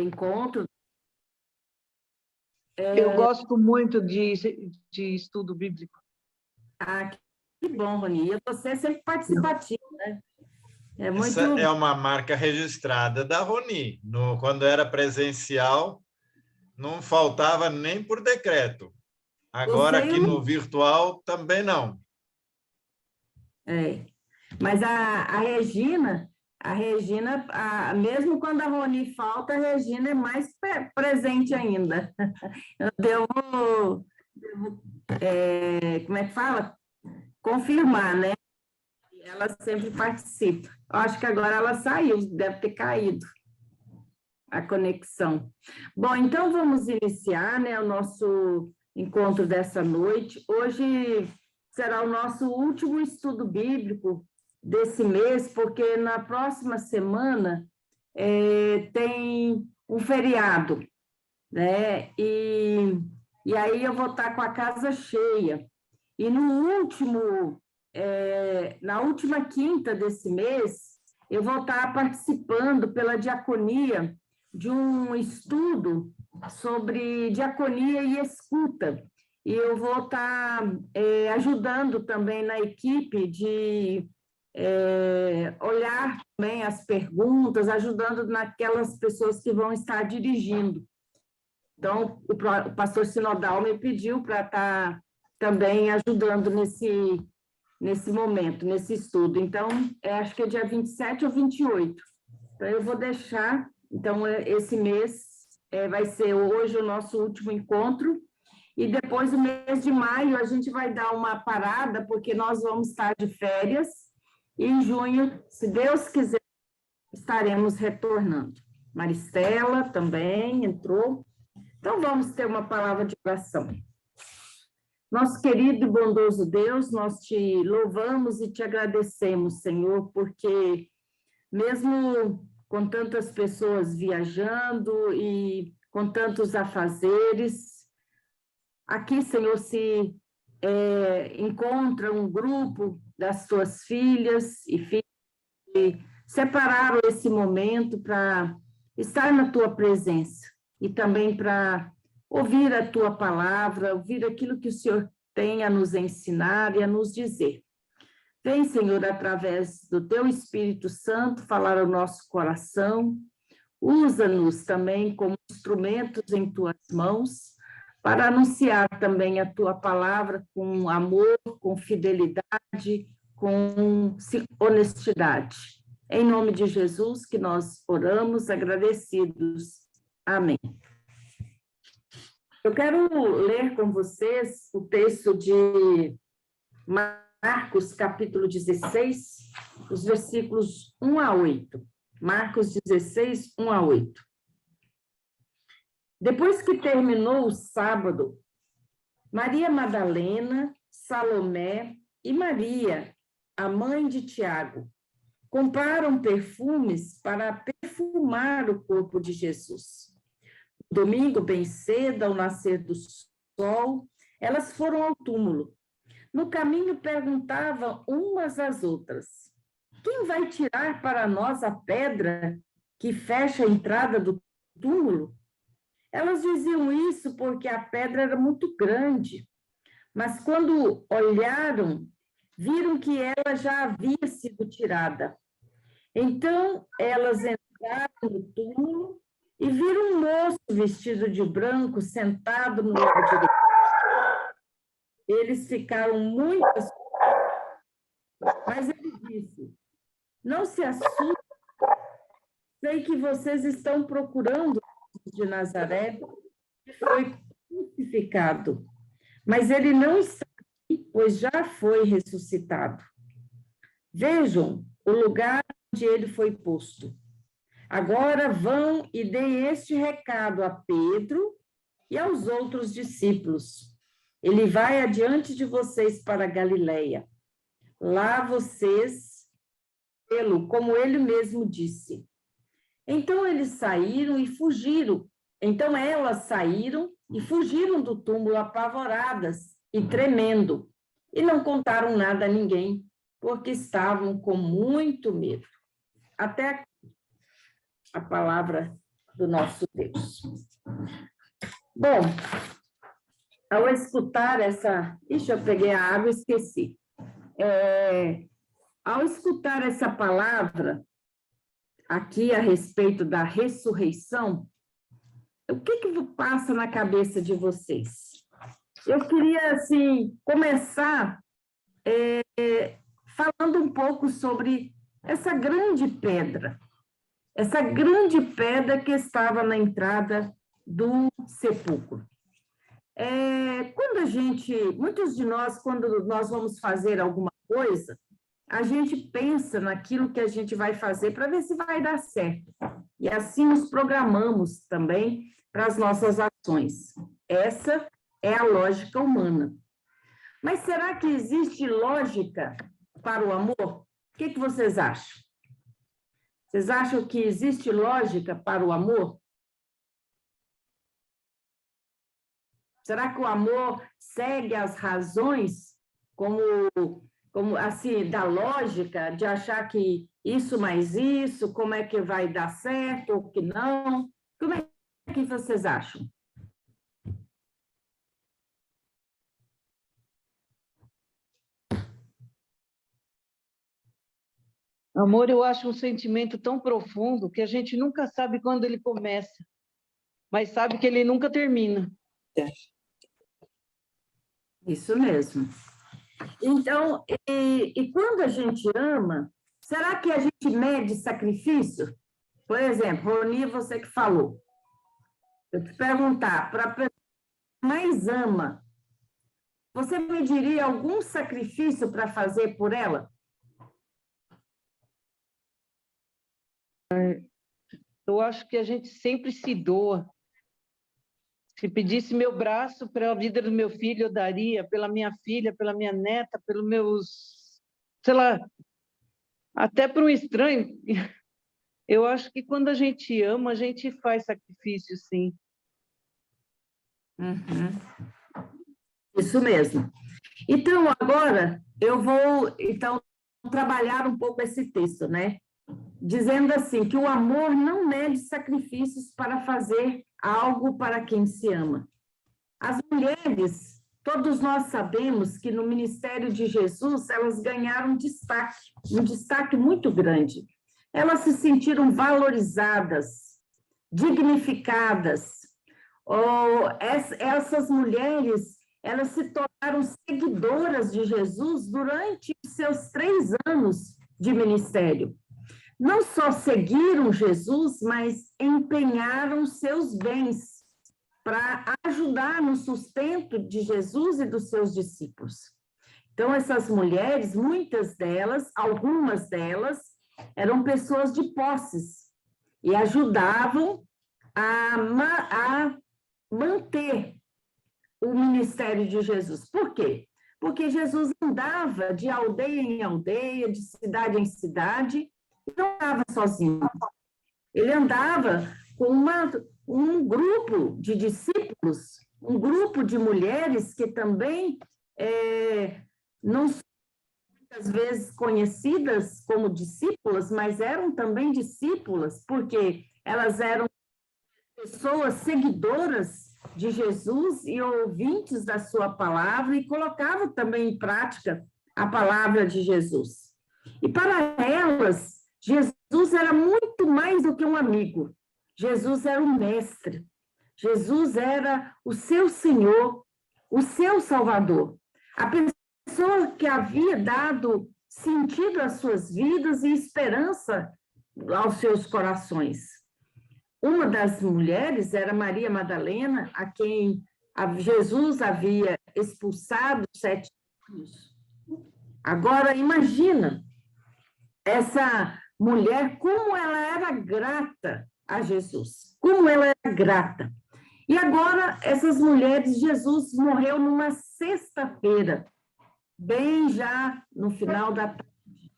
encontro. Eu gosto muito de estudo bíblico. Ah, que bom, Roni. E você é sempre participativo, né? É muito... Essa é uma marca registrada da Roni. Quando era presencial, não faltava nem por decreto. Agora, aqui no virtual, também não. Mas a Regina, mesmo quando a Roni falta, a Regina é mais presente ainda. Eu devo como é que fala? Confirmar, né? Ela sempre participa. Eu acho que agora ela saiu, deve ter caído a conexão. Bom, então vamos iniciar, né, o nosso encontro dessa noite. Hoje será o nosso último estudo bíblico desse mês, porque na próxima semana tem um feriado, né? E aí eu vou estar com a casa cheia. E na última quinta desse mês, eu vou estar participando pela diaconia de um estudo sobre diaconia e escuta. E eu vou estar ajudando também na equipe de olhar também as perguntas, ajudando naquelas pessoas que vão estar dirigindo. Então, o pastor Sinodal me pediu para estar também ajudando nesse momento, nesse estudo. Então, acho que é dia 27 ou 28. Então, eu vou deixar. Então, esse mês vai ser hoje o nosso último encontro. E depois, o mês de maio, a gente vai dar uma parada, porque nós vamos estar de férias. E em junho, se Deus quiser, estaremos retornando. Maristela também entrou. Então, vamos ter uma palavra de oração. Nosso querido e bondoso Deus, nós te louvamos e te agradecemos, Senhor, porque mesmo com tantas pessoas viajando e com tantos afazeres, aqui, Senhor, se encontra um grupo das tuas filhas e filhos que separaram esse momento para estar na tua presença e também para ouvir a tua palavra, ouvir aquilo que o Senhor tem a nos ensinar e a nos dizer. Vem, Senhor, através do teu Espírito Santo, falar ao nosso coração. Usa-nos também como instrumentos em tuas mãos, para anunciar também a tua palavra com amor, com fidelidade, com honestidade. Em nome de Jesus que nós oramos, agradecidos. Amém. Eu quero ler com vocês o texto de Marcos, capítulo 16, os versículos 1 a 8. Marcos 16, 1 a 8. Depois que terminou o sábado, Maria Madalena, Salomé e Maria, a mãe de Tiago, compraram perfumes para perfumar o corpo de Jesus. Domingo, bem cedo, ao nascer do sol, elas foram ao túmulo. No caminho, perguntavam umas às outras: quem vai tirar para nós a pedra que fecha a entrada do túmulo? Elas diziam isso porque a pedra era muito grande, mas quando olharam, viram que ela já havia sido tirada. Então, elas entraram no túmulo e viram um moço vestido de branco sentado no lado direito. Eles ficaram muito assustados, mas ele disse: não se assustem, sei que vocês estão procurando de Nazaré, que foi crucificado, mas ele não está aqui, pois já foi ressuscitado. Vejam o lugar onde ele foi posto. Agora vão e deem este recado a Pedro e aos outros discípulos. Ele vai adiante de vocês para a Galileia. Lá vocês vê-lo, como ele mesmo disse. Então eles saíram e fugiram. Então elas saíram e fugiram do túmulo apavoradas e tremendo. E não contaram nada a ninguém, porque estavam com muito medo. Até aqui a palavra do nosso Deus. Bom, ao escutar essa... Ixi, eu peguei a água e esqueci. Ao escutar essa palavra aqui a respeito da ressurreição, o que passa na cabeça de vocês? Eu queria, assim, começar falando um pouco sobre essa grande pedra que estava na entrada do sepulcro. Muitos de nós, quando nós vamos fazer alguma coisa, a gente pensa naquilo que a gente vai fazer para ver se vai dar certo. E assim nos programamos também para as nossas ações. Essa é a lógica humana. Mas será que existe lógica para o amor? O que vocês acham? Vocês acham que existe lógica para o amor? Será que o amor segue as razões como assim, da lógica, de achar que isso mais isso, como é que vai dar certo ou que não? Como é que vocês acham? Amor, eu acho um sentimento tão profundo que a gente nunca sabe quando ele começa, mas sabe que ele nunca termina. Isso mesmo. Então, e quando a gente ama, será que a gente mede sacrifício? Por exemplo, Roni, você que falou. Eu te perguntar, para a pessoa que mais ama, você mediria algum sacrifício para fazer por ela? Eu acho que a gente sempre se doa. Se pedisse meu braço para a vida do meu filho, eu daria, pela minha filha, pela minha neta, pelos meus, sei lá, até para um estranho. Eu acho que quando a gente ama, a gente faz sacrifício, sim. Uhum. Isso mesmo. Então, agora, eu vou trabalhar um pouco esse texto, né? Dizendo assim, que o amor não mede sacrifícios para fazer algo para quem se ama. As mulheres, todos nós sabemos que no ministério de Jesus, elas ganharam um destaque muito grande. Elas se sentiram valorizadas, dignificadas. Essas mulheres, elas se tornaram seguidoras de Jesus durante os seus 3 anos de ministério. Não só seguiram Jesus, mas empenharam seus bens para ajudar no sustento de Jesus e dos seus discípulos. Então, essas mulheres, muitas delas, algumas delas, eram pessoas de posses e ajudavam a manter o ministério de Jesus. Por quê? Porque Jesus andava de aldeia em aldeia, de cidade em cidade, e não andava sozinho. Ele andava com um grupo de discípulos, um grupo de mulheres que também não são muitas vezes conhecidas como discípulas, mas eram também discípulas, porque elas eram pessoas seguidoras de Jesus e ouvintes da sua palavra e colocavam também em prática a palavra de Jesus. E para elas, Jesus era muito mais do que um amigo. Jesus era o mestre. Jesus era o seu Senhor, o seu Salvador. A pessoa que havia dado sentido às suas vidas e esperança aos seus corações. Uma das mulheres era Maria Madalena, a quem Jesus havia expulsado 7 anos. Agora, imagina essa mulher, como ela era grata a Jesus, como ela era grata. E agora, essas mulheres, Jesus morreu numa sexta-feira, bem já no final da tarde.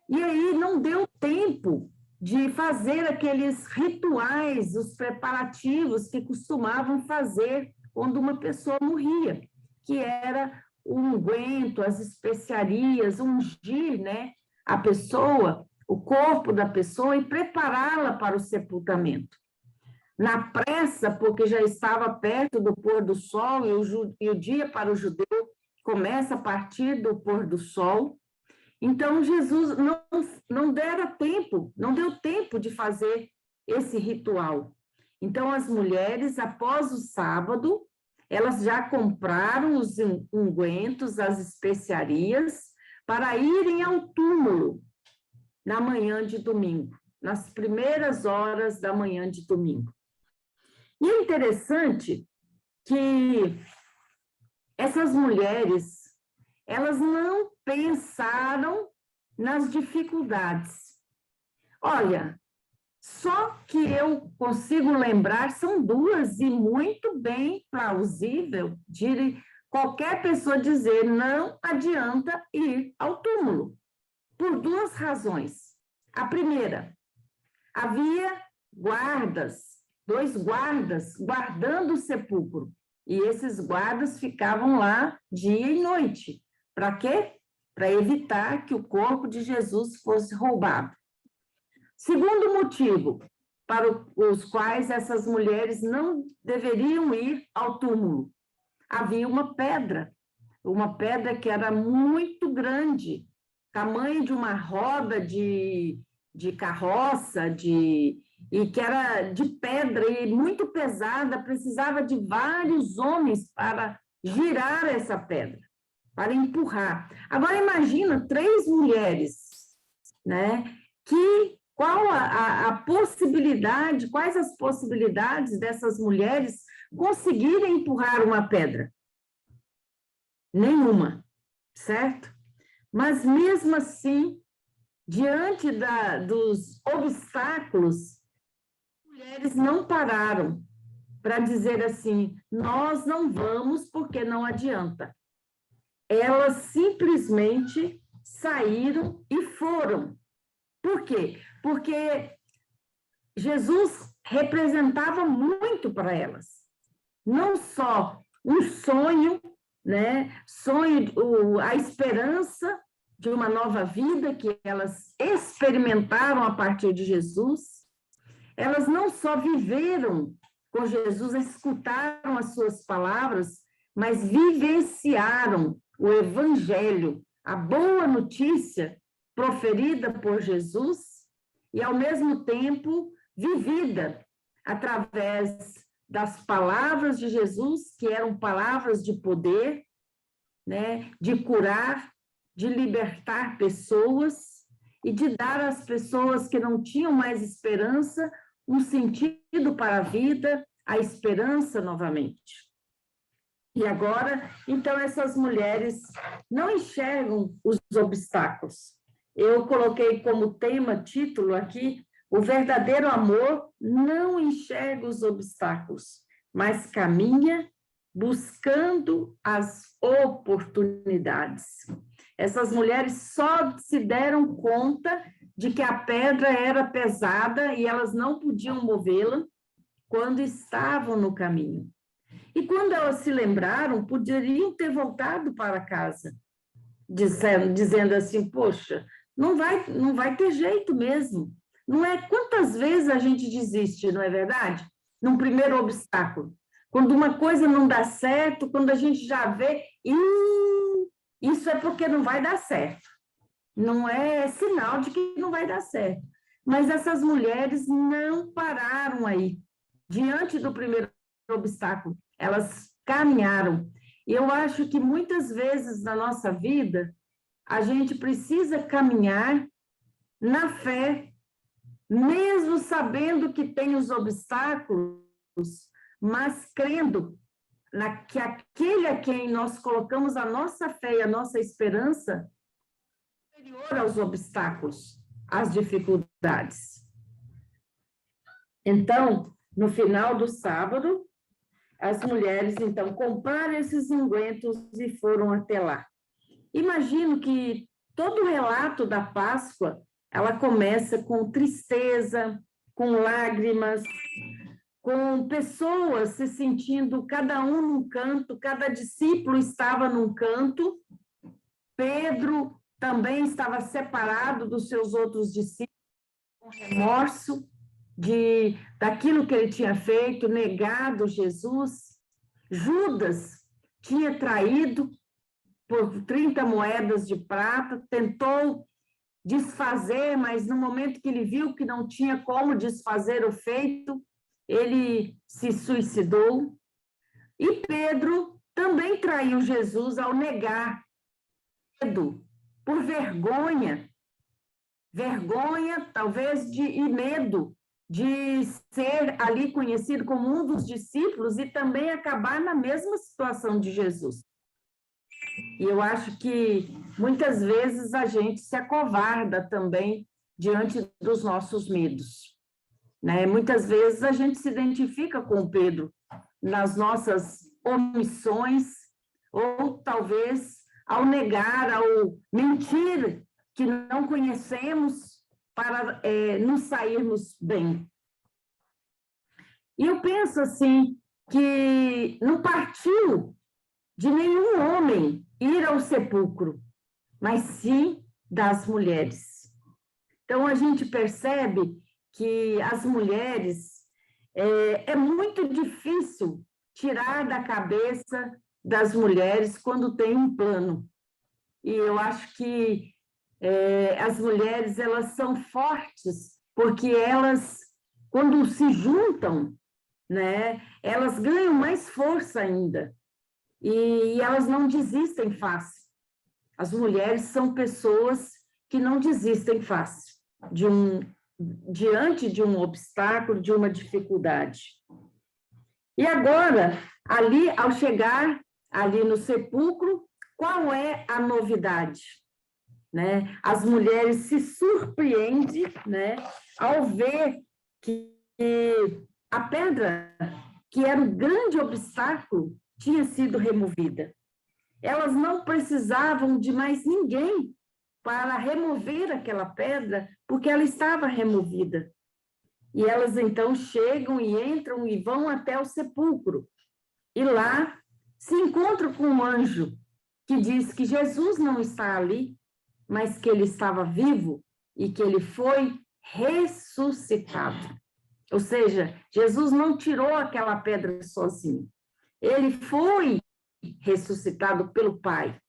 E aí não deu tempo de fazer aqueles rituais, os preparativos que costumavam fazer quando uma pessoa morria, que era o unguento, as especiarias, ungir, né, a pessoa, o corpo da pessoa e prepará-la para o sepultamento. na pressa, porque já estava perto do pôr do sol, e o dia para o judeu começa a partir do pôr do sol. Então, Jesus não deu tempo de fazer esse ritual. Então, as mulheres, após o sábado, elas já compraram os ungüentos, as especiarias, para irem ao túmulo na manhã de domingo, nas primeiras horas da manhã de domingo. E é interessante que essas mulheres, elas não pensaram nas dificuldades. Olha, só que eu consigo lembrar, são duas, e muito bem plausível de qualquer pessoa dizer, não adianta ir ao túmulo, por duas razões. A primeira, havia dois guardas guardando o sepulcro, e esses guardas ficavam lá dia e noite. Para quê? Para evitar que o corpo de Jesus fosse roubado. Segundo motivo para os quais essas mulheres não deveriam ir ao túmulo. Havia uma pedra que era muito grande, tamanho de uma roda de carroça, e que era de pedra e muito pesada, precisava de vários homens para girar essa pedra, para empurrar. Agora, imagina 3 mulheres, né? Quais as possibilidades dessas mulheres conseguirem empurrar uma pedra? Nenhuma, certo? Mas, mesmo assim, diante dos obstáculos, as mulheres não pararam para dizer assim, nós não vamos porque não adianta. Elas simplesmente saíram e foram. Por quê? Porque Jesus representava muito para elas. Não só um sonho, né? A esperança de uma nova vida que elas experimentaram a partir de Jesus. Elas não só viveram com Jesus, escutaram as suas palavras, mas vivenciaram o evangelho, a boa notícia proferida por Jesus e, ao mesmo tempo, vivida através das palavras de Jesus, que eram palavras de poder, né, de curar, de libertar pessoas e de dar às pessoas que não tinham mais esperança um sentido para a vida, a esperança novamente. E agora, então, essas mulheres não enxergam os obstáculos. Eu coloquei como título aqui, o verdadeiro amor não enxerga os obstáculos, mas caminha buscando as oportunidades. Essas mulheres só se deram conta de que a pedra era pesada e elas não podiam movê-la quando estavam no caminho. E quando elas se lembraram, poderiam ter voltado para casa, dizendo assim, poxa, não vai ter jeito mesmo. Não é quantas vezes a gente desiste, não é verdade? Num primeiro obstáculo. Quando uma coisa não dá certo, quando a gente já vê, isso é porque não vai dar certo. Não é sinal de que não vai dar certo. Mas essas mulheres não pararam aí. Diante do primeiro obstáculo, elas caminharam. E eu acho que muitas vezes na nossa vida, a gente precisa caminhar na fé, mesmo sabendo que tem os obstáculos, mas crendo que aquele a quem nós colocamos a nossa fé e a nossa esperança é superior aos obstáculos, às dificuldades. Então, no final do sábado, as mulheres, então, compraram esses ungüentos e foram até lá. Imagino que todo o relato da Páscoa, ela começa com tristeza, com lágrimas, com pessoas se sentindo, cada um num canto, cada discípulo estava num canto. Pedro também estava separado dos seus outros discípulos, com remorso, daquilo que ele tinha feito, negado Jesus. Judas tinha traído por 30 moedas de prata, tentou desfazer, mas no momento que ele viu que não tinha como desfazer o feito, ele se suicidou. E Pedro também traiu Jesus ao negar, por vergonha, talvez, e medo de ser ali conhecido como um dos discípulos e também acabar na mesma situação de Jesus. E eu acho que muitas vezes a gente se acovarda também diante dos nossos medos, né? Muitas vezes a gente se identifica com Pedro nas nossas omissões, ou talvez ao negar, ao mentir que não conhecemos para nos sairmos bem. E eu penso assim, que não partiu de nenhum homem ir ao sepulcro, mas sim das mulheres. Então, a gente percebe que as mulheres, é muito difícil tirar da cabeça das mulheres quando tem um plano. E eu acho que as mulheres, elas são fortes, porque elas, quando se juntam, né, elas ganham mais força ainda. E elas não desistem fácil. As mulheres são pessoas que não desistem fácil diante de um obstáculo, de uma dificuldade. E agora, ali, ao chegar ali no sepulcro, qual é a novidade? Né? As mulheres se surpreendem, né, ao ver que a pedra, que era o grande obstáculo, tinha sido removida. Elas não precisavam de mais ninguém para remover aquela pedra, porque ela estava removida. E elas então chegam e entram e vão até o sepulcro. E lá se encontram com um anjo que diz que Jesus não está ali, mas que ele estava vivo e que ele foi ressuscitado. Ou seja, Jesus não tirou aquela pedra sozinho. Ele foi ressuscitado pelo Pai.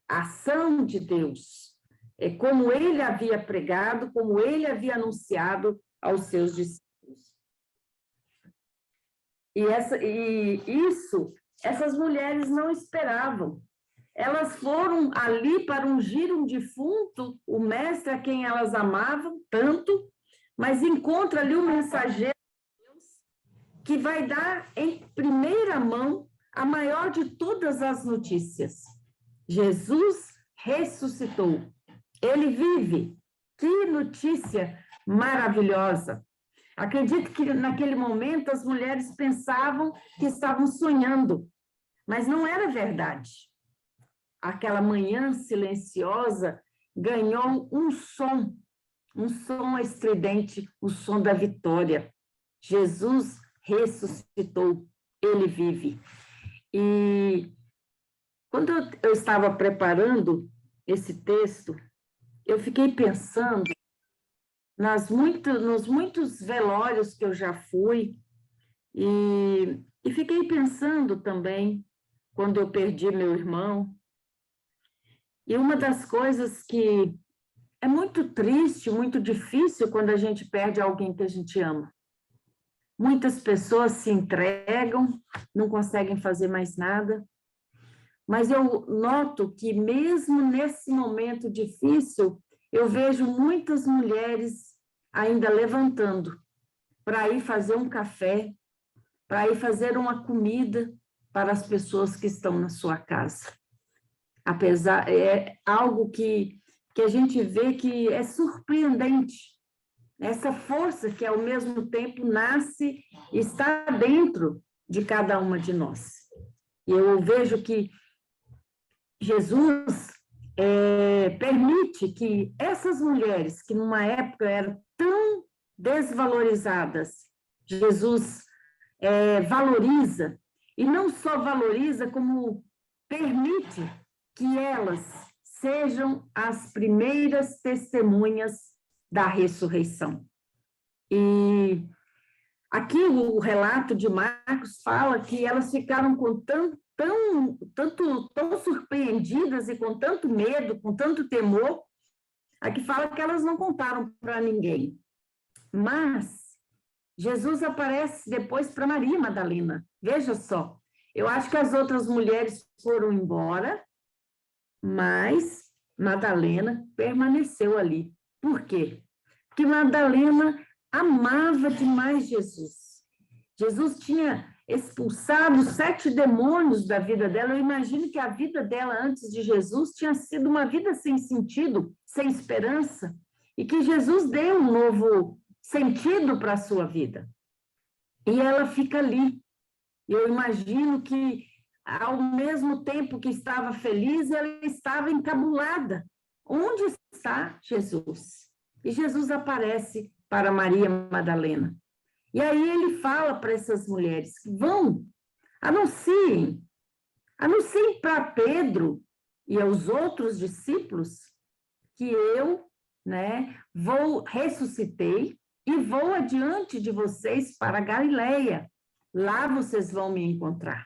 A ação de Deus. É como ele havia pregado, como ele havia anunciado aos seus discípulos. Essas mulheres não esperavam. Elas foram ali para ungir um defunto, o mestre a quem elas amavam tanto, mas encontra ali um mensageiro de Deus que vai dar em primeira mão a maior de todas as notícias. Jesus ressuscitou. Ele vive. Que notícia maravilhosa. Acredito que naquele momento as mulheres pensavam que estavam sonhando, mas não era verdade. Aquela manhã silenciosa ganhou um som estridente, o som da vitória. Jesus ressuscitou, ele vive. E quando eu estava preparando esse texto, eu fiquei pensando nos muitos velórios que eu já fui, e fiquei pensando também quando eu perdi meu irmão. E uma das coisas que é muito triste, muito difícil quando a gente perde alguém que a gente ama. Muitas pessoas se entregam, não conseguem fazer mais nada, mas eu noto que mesmo nesse momento difícil, eu vejo muitas mulheres ainda levantando para ir fazer um café, para ir fazer uma comida para as pessoas que estão na sua casa. Apesar, é algo que a gente vê que é surpreendente, essa força que ao mesmo tempo nasce e está dentro de cada uma de nós. E eu vejo que Jesus permite que essas mulheres, que numa época eram tão desvalorizadas, Jesus valoriza, e não só valoriza, como permite que elas sejam as primeiras testemunhas da ressurreição. E Aqui o relato de Marcos fala que elas ficaram com tão surpreendidas e com tanto medo, com tanto temor. Aqui fala que elas não contaram para ninguém. Mas Jesus aparece depois para Maria Madalena. Veja só, eu acho que as outras mulheres foram embora, mas Madalena permaneceu ali. Por quê? Porque Madalena amava demais Jesus. Jesus tinha expulsado 7 demônios da vida dela. Eu imagino que a vida dela antes de Jesus tinha sido uma vida sem sentido, sem esperança, e que Jesus deu um novo sentido para a sua vida. E ela fica ali. Eu imagino que, ao mesmo tempo que estava feliz, ela estava encabulada. Onde está Jesus? E Jesus aparece para Maria Madalena. E aí ele fala para essas mulheres, vão, anunciem para Pedro e aos outros discípulos que eu, ressuscitei e vou adiante de vocês para Galileia. Lá vocês vão me encontrar.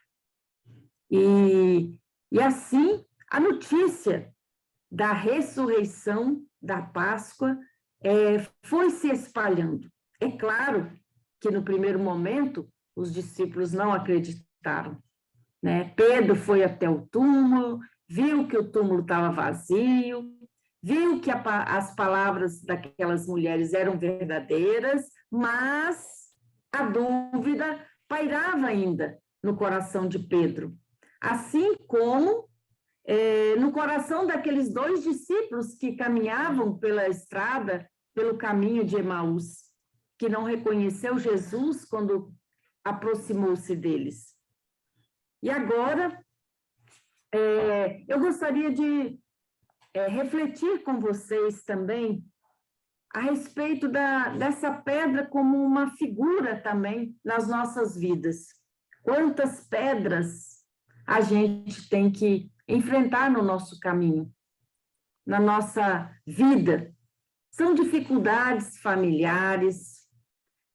E assim, a notícia da ressurreição, da Páscoa, foi se espalhando. É claro que, no primeiro momento, os discípulos não acreditaram. Pedro foi até o túmulo, viu que o túmulo estava vazio, viu que as palavras daquelas mulheres eram verdadeiras, mas a dúvida pairava ainda no coração de Pedro, assim como no coração daqueles 2 discípulos que caminhavam pela estrada, pelo caminho de Emaús, que não reconheceu Jesus quando aproximou-se deles. E agora, eu gostaria de refletir com vocês também a respeito dessa pedra como uma figura também nas nossas vidas. Quantas pedras a gente tem que enfrentar no nosso caminho, na nossa vida? São dificuldades familiares,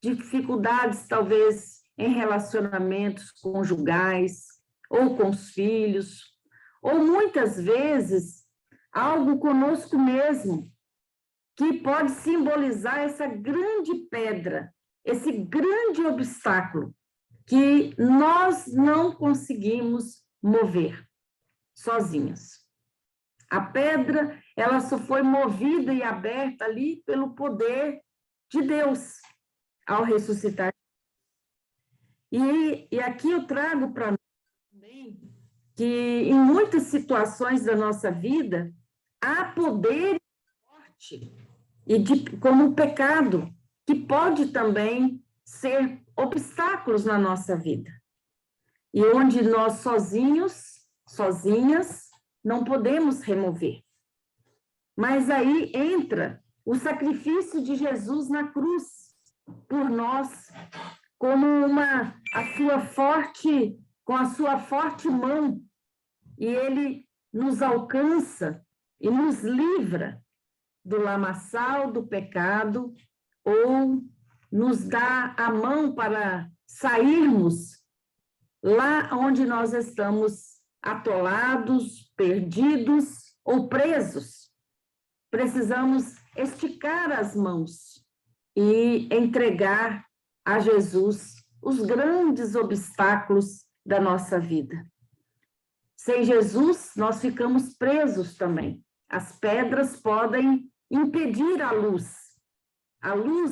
dificuldades talvez em relacionamentos conjugais ou com os filhos, ou muitas vezes algo conosco mesmo, que pode simbolizar essa grande pedra, esse grande obstáculo que nós não conseguimos mover sozinhos. A pedra, ela só foi movida e aberta ali pelo poder de Deus ao ressuscitar. E aqui eu trago para nós também que em muitas situações da nossa vida há poder forte como o pecado, que pode também ser obstáculos na nossa vida. E onde nós sozinhas, não podemos remover. Mas aí entra o sacrifício de Jesus na cruz por nós, como com a sua forte mão, e ele nos alcança e nos livra do lamaçal do pecado, ou nos dá a mão para sairmos lá onde nós estamos atolados, perdidos ou presos. Precisamos esticar as mãos e entregar a Jesus os grandes obstáculos da nossa vida. Sem Jesus, nós ficamos presos também. As pedras podem impedir a luz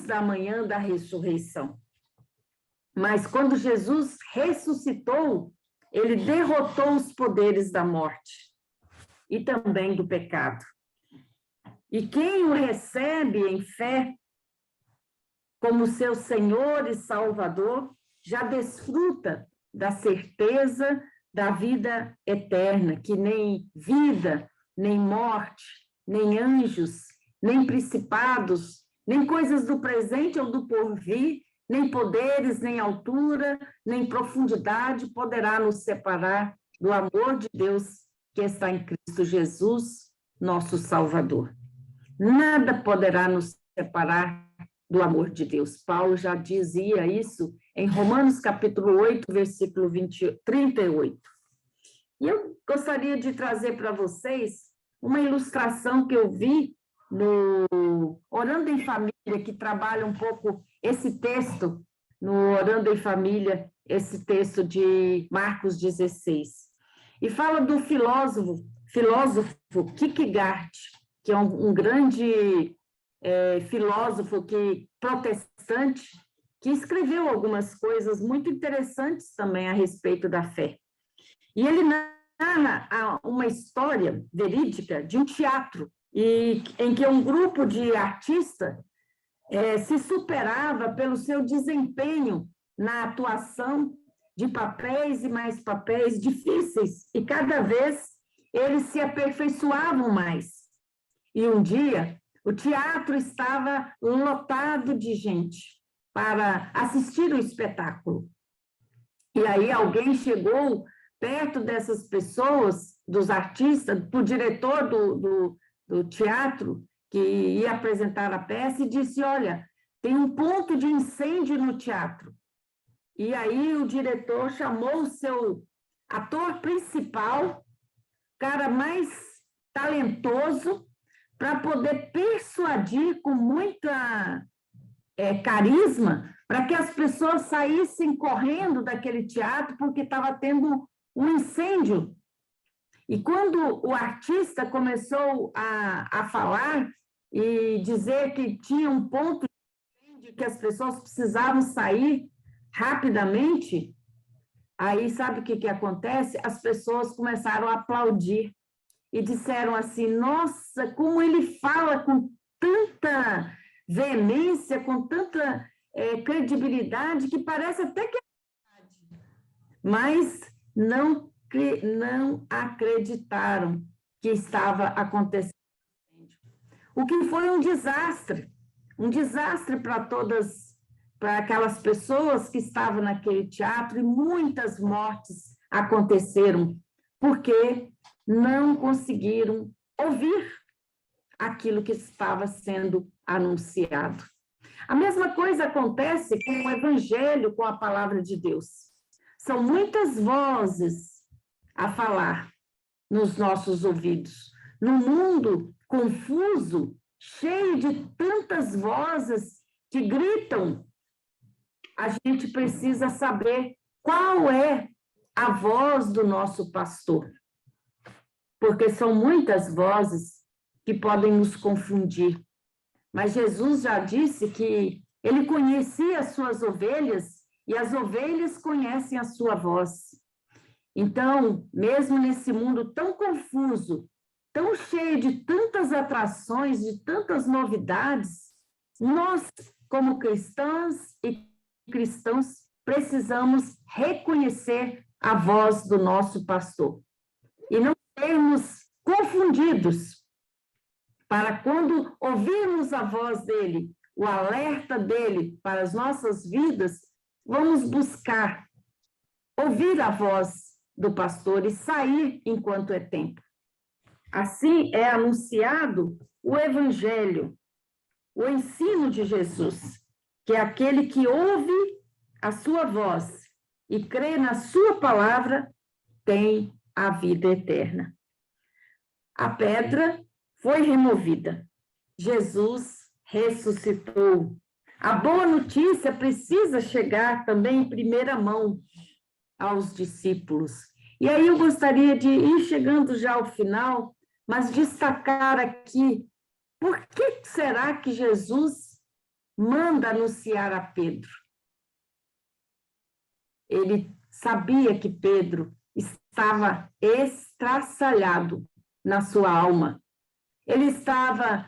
da manhã da ressurreição. Mas quando Jesus ressuscitou, ele derrotou os poderes da morte e também do pecado. E quem o recebe em fé como seu Senhor e Salvador, já desfruta da certeza da vida eterna, que nem vida, nem morte, nem anjos, nem principados, nem coisas do presente ou do porvir, nem poderes, nem altura, nem profundidade poderá nos separar do amor de Deus que está em Cristo Jesus, nosso Salvador. Nada poderá nos separar do amor de Deus. Paulo já dizia isso em Romanos capítulo 8, versículo 38. E eu gostaria de trazer para vocês uma ilustração que eu vi no Orando em Família, que trabalha um pouco esse texto, no Orando em Família, esse texto de Marcos 16. E fala do filósofo Kierkegaard, que é um grande filósofo protestante, que escreveu algumas coisas muito interessantes também a respeito da fé. E ele narra uma história verídica de um teatro, em que um grupo de artistas se superava pelo seu desempenho na atuação de papéis e mais papéis difíceis, e cada vez eles se aperfeiçoavam mais. E um dia, o teatro estava lotado de gente para assistir o espetáculo. E aí alguém chegou perto dessas pessoas, dos artistas, para o diretor do teatro, que ia apresentar a peça, e disse: olha, tem um ponto de incêndio no teatro. E aí o diretor chamou o seu ator principal, cara mais talentoso, para poder persuadir com muita carisma, para que as pessoas saíssem correndo daquele teatro, porque estava tendo um incêndio. E quando o artista começou a falar e dizer que tinha um ponto de incêndio, que as pessoas precisavam sair rapidamente, aí sabe o que acontece? As pessoas começaram a aplaudir e disseram assim: nossa, como ele fala com tanta veemência, com tanta credibilidade, que parece até que é verdade. Mas não acreditaram que estava acontecendo. O que foi um desastre para aquelas pessoas que estavam naquele teatro, e muitas mortes aconteceram, porque não conseguiram ouvir aquilo que estava sendo anunciado. A mesma coisa acontece com o Evangelho, com a palavra de Deus. São muitas vozes a falar nos nossos ouvidos. No mundo confuso, cheio de tantas vozes que gritam, a gente precisa saber qual é a voz do nosso pastor. Porque são muitas vozes que podem nos confundir. Mas Jesus já disse que ele conhecia as suas ovelhas e as ovelhas conhecem a sua voz. Então, mesmo nesse mundo tão confuso, tão cheio de tantas atrações, de tantas novidades, nós, como cristãs e cristãos, precisamos reconhecer a voz do nosso pastor. E não sermos confundidos, para quando ouvirmos a voz dele, o alerta dele para as nossas vidas, vamos buscar ouvir a voz do pastor e sair enquanto é tempo. Assim é anunciado o Evangelho, o ensino de Jesus, que é aquele que ouve a sua voz e crê na sua palavra, tem a vida eterna. A pedra foi removida. Jesus ressuscitou. A boa notícia precisa chegar também em primeira mão aos discípulos. E aí eu gostaria de ir chegando já ao final, mas destacar aqui, por que será que Jesus manda anunciar a Pedro? Ele sabia que Pedro estava estraçalhado na sua alma. Ele estava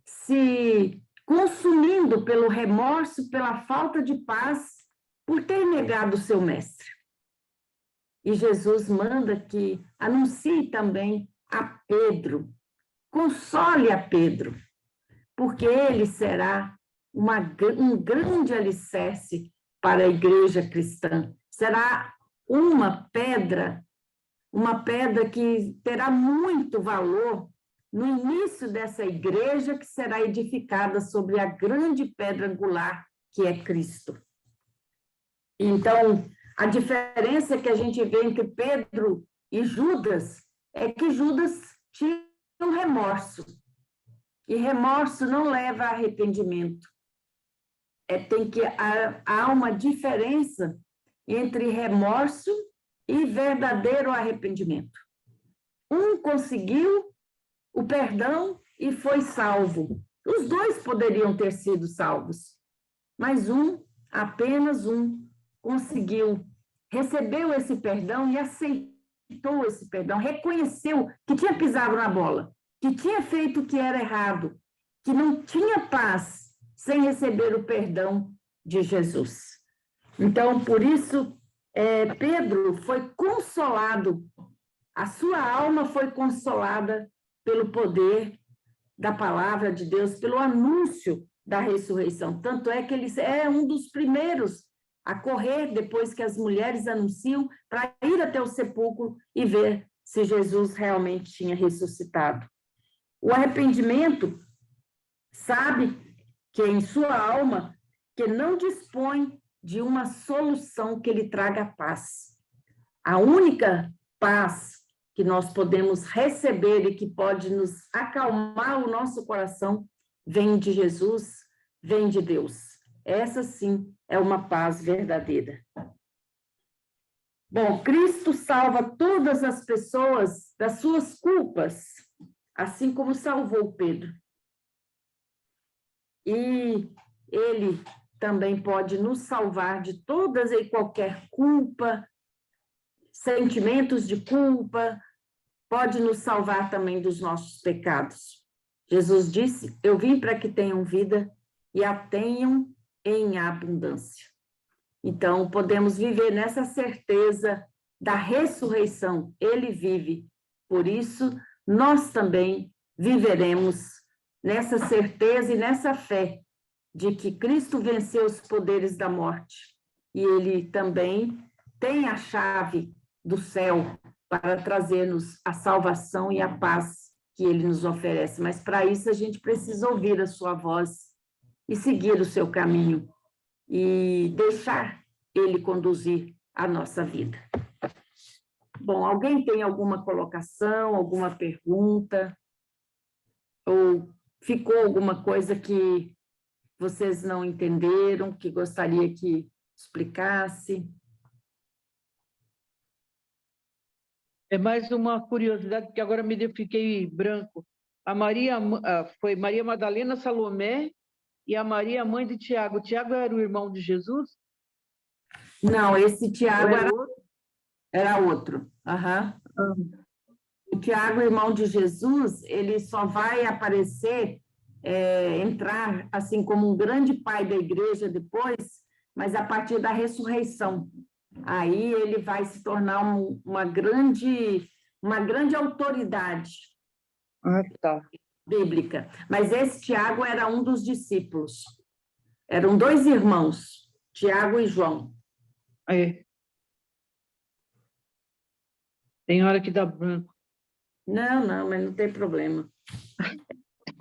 se consumindo pelo remorso, pela falta de paz, por ter negado o seu mestre. E Jesus manda que anuncie também a Pedro, console a Pedro, porque ele será um grande alicerce para a igreja cristã. Será uma pedra que terá muito valor no início dessa igreja que será edificada sobre a grande pedra angular, que é Cristo. Então, a diferença que a gente vê entre Pedro e Judas é que Judas tinha um remorso. E remorso não leva a arrependimento. Há uma diferença entre remorso e verdadeiro arrependimento. Um conseguiu o perdão e foi salvo. Os dois poderiam ter sido salvos, mas apenas um, conseguiu, recebeu esse perdão e aceitou esse perdão, reconheceu que tinha pisado na bola, que tinha feito o que era errado, que não tinha paz sem receber o perdão de Jesus. Então, por isso, Pedro foi consolado, a sua alma foi consolada pelo poder da palavra de Deus, pelo anúncio da ressurreição. Tanto é que ele é um dos primeiros a correr depois que as mulheres anunciam para ir até o sepulcro e ver se Jesus realmente tinha ressuscitado. O arrependimento sabe que em sua alma que não dispõe de uma solução que lhe traga paz. A única paz que nós podemos receber e que pode nos acalmar o nosso coração vem de Jesus, vem de Deus. Essa sim é uma paz verdadeira. Bom, Cristo salva todas as pessoas das suas culpas, assim como salvou Pedro. E ele também pode nos salvar de todas e qualquer culpa, sentimentos de culpa, pode nos salvar também dos nossos pecados. Jesus disse: eu vim para que tenham vida e a tenham em abundância. Então, podemos viver nessa certeza da ressurreição. Ele vive, por isso, nós também viveremos nessa certeza e nessa fé de que Cristo venceu os poderes da morte. E ele também tem a chave do céu para trazer-nos a salvação e a paz que ele nos oferece. Mas, para isso, a gente precisa ouvir a sua voz e seguir o seu caminho e deixar ele conduzir a nossa vida. Bom, alguém tem alguma colocação, alguma pergunta? Ou ficou alguma coisa que vocês não entenderam, que gostaria que explicasse? É mais uma curiosidade, porque agora fiquei branco. Foi Maria Madalena, Salomé e a Maria, mãe de Tiago. Tiago era o irmão de Jesus? Não, esse Tiago era outro. Uhum. O Tiago, irmão de Jesus, ele só vai aparecer, entrar assim como um grande pai da igreja depois, mas a partir da ressurreição. Aí ele vai se tornar uma grande autoridade bíblica. Mas esse Tiago era um dos discípulos. Eram dois irmãos, Tiago e João. Tem hora que dá branco. Não, mas não tem problema.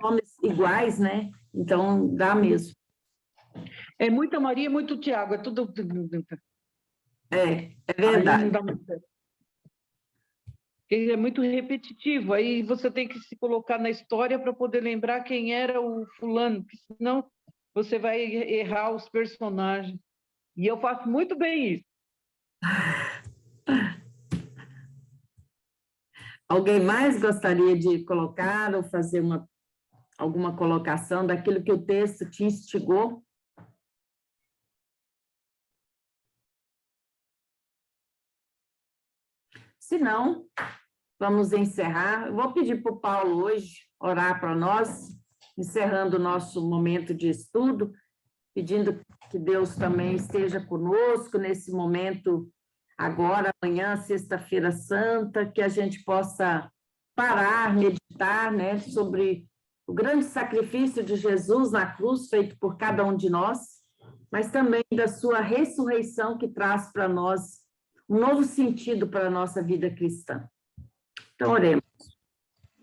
Nomes iguais, né? Então, dá mesmo. É muita Maria e muito Tiago, é tudo... É verdade. Aí não dá muito certo. Porque é muito repetitivo, aí você tem que se colocar na história para poder lembrar quem era o fulano, porque senão você vai errar os personagens. E eu faço muito bem isso. Alguém mais gostaria de colocar ou fazer alguma colocação daquilo que o texto te instigou? Se não, vamos encerrar. Eu vou pedir para o Paulo hoje orar para nós, encerrando o nosso momento de estudo, pedindo que Deus também esteja conosco nesse momento agora, amanhã, sexta-feira santa, que a gente possa parar, meditar, né, sobre o grande sacrifício de Jesus na cruz, feito por cada um de nós, mas também da sua ressurreição, que traz para nós um novo sentido para a nossa vida cristã. Então, oremos.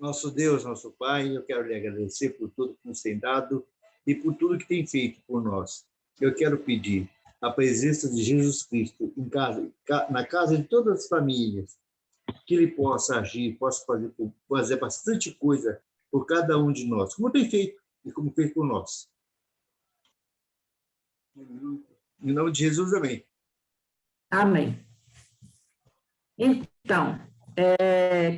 Nosso Deus, nosso Pai, eu quero lhe agradecer por tudo que nos tem dado e por tudo que tem feito por nós. Eu quero pedir a presença de Jesus Cristo em casa, na casa de todas as famílias, que Ele possa agir, possa fazer bastante coisa por cada um de nós, como tem feito e como fez por nós. Em nome de Jesus, amém. Amém. Então,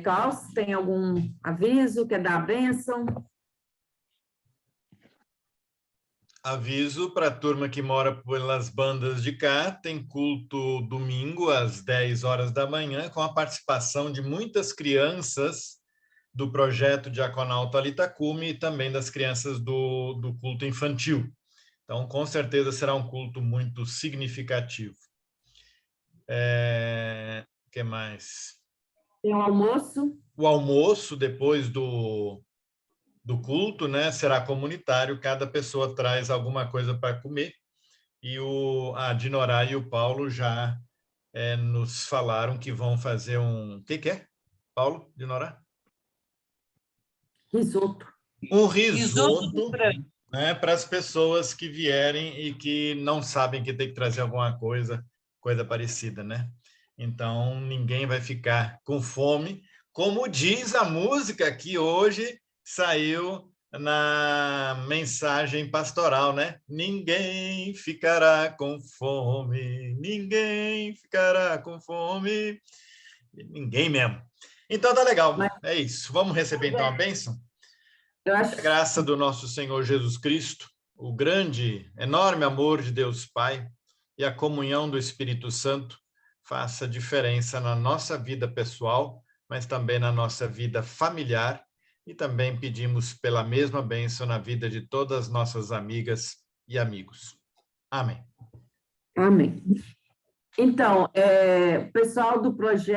Klaus, tem algum aviso? Quer dar a bênção? Aviso para a turma que mora pelas bandas de cá, tem culto domingo às 10 horas da manhã, com a participação de muitas crianças do projeto Diaconal Thalita Cumi e também das crianças do culto infantil. Então, com certeza, será um culto muito significativo. O que mais? Tem um almoço? O almoço, depois do culto, né, será comunitário, cada pessoa traz alguma coisa para comer. E a Dinorá e o Paulo já nos falaram que vão fazer um... O que é, Paulo, Dinorá? Risoto. Um risoto, né, para as pessoas que vierem e que não sabem que tem que trazer alguma coisa parecida, né? Então, ninguém vai ficar com fome, como diz a música que hoje saiu na mensagem pastoral, né? Ninguém ficará com fome, ninguém ficará com fome, ninguém mesmo. Então, tá legal, é isso. Vamos receber então a bênção? A graça do nosso Senhor Jesus Cristo, o grande, enorme amor de Deus Pai e a comunhão do Espírito Santo faça diferença na nossa vida pessoal, mas também na nossa vida familiar, e também pedimos pela mesma bênção na vida de todas as nossas amigas e amigos. Amém. Amém. Então, o pessoal do projeto